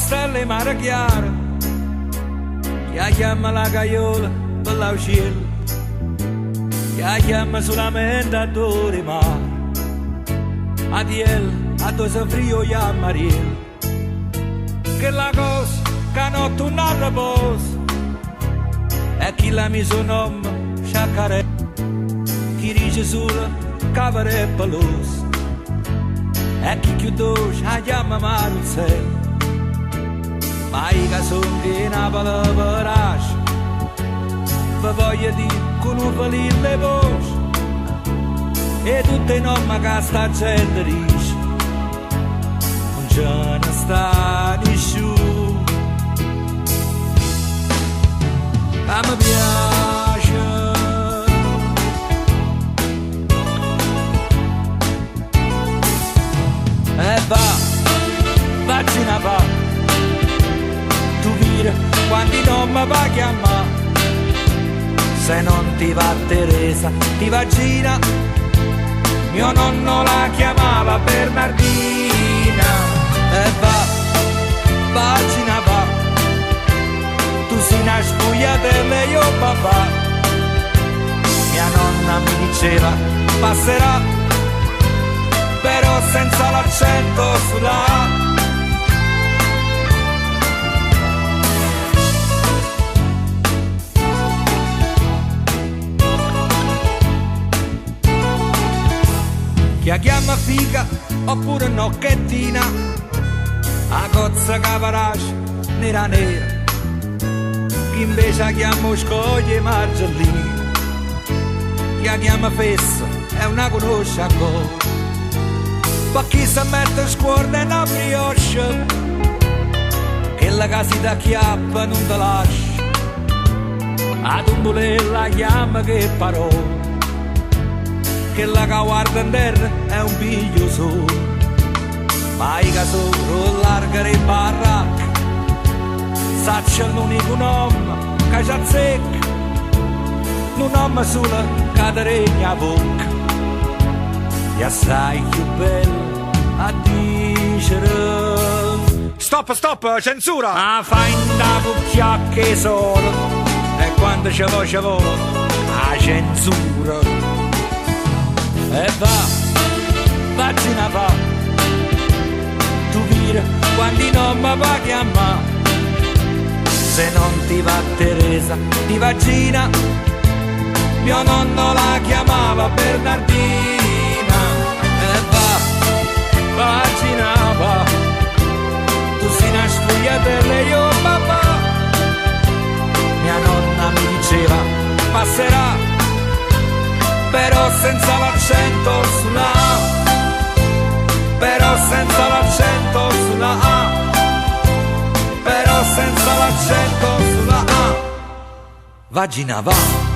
stelle mare chiaro, che chiama la caiola per la cielo, che chiama solamente a dove mare, a Diel, a dove frio chiama Ariel, che la cosa che notte un riposo, e chi la mise un nome sciaccarè, chi dice solo cavare peloso, e chi chiude la chiama mare il cielo. Ma i casoni che Napoli per asce, vi voglio dire con un felino le voci, e tutte nomi che sta gente dice, non ce ne sta nessuno. Ma mi piace, e vaccina va. Tu vira quanti non mi va a chiamare, se non ti va Teresa, ti va Gina, mio nonno la chiamava Bernardina. E vagina va, tu sei una spugliatella e io papà, mia nonna mi diceva passerà, però senza l'accento sulla. Chi chiama figa oppure nocchettina, a cozza cavarace nera nera, chi invece chiama scoglie margellina, chi chiama fessa è una conosce ancora, ma chi si mette scuorda in una brioche, che la casa da chiappa non te lascia, ad un bulella chiama che parola, che la che guarda in terra è un piglio solo, ma i casoro largare in baracca, saccia l'unico nome che ci azzecca, un nome solo che ti regna a bocca, e assai più bello a dicere. Stop, censura! Ma fai in da cucchiacche solo, e quando ci vuole, la censura. E vaccina va, tu vira quanti non mi va a chiamare, se non ti va Teresa, ti va Gina, mio nonno la chiamava Bernardina. E vaccina va, tu sei una spugliatella e io papà, mia nonna mi diceva passerà, però senza l'accento sulla A, però senza l'accento sulla A, però senza l'accento sulla A. Vagina va.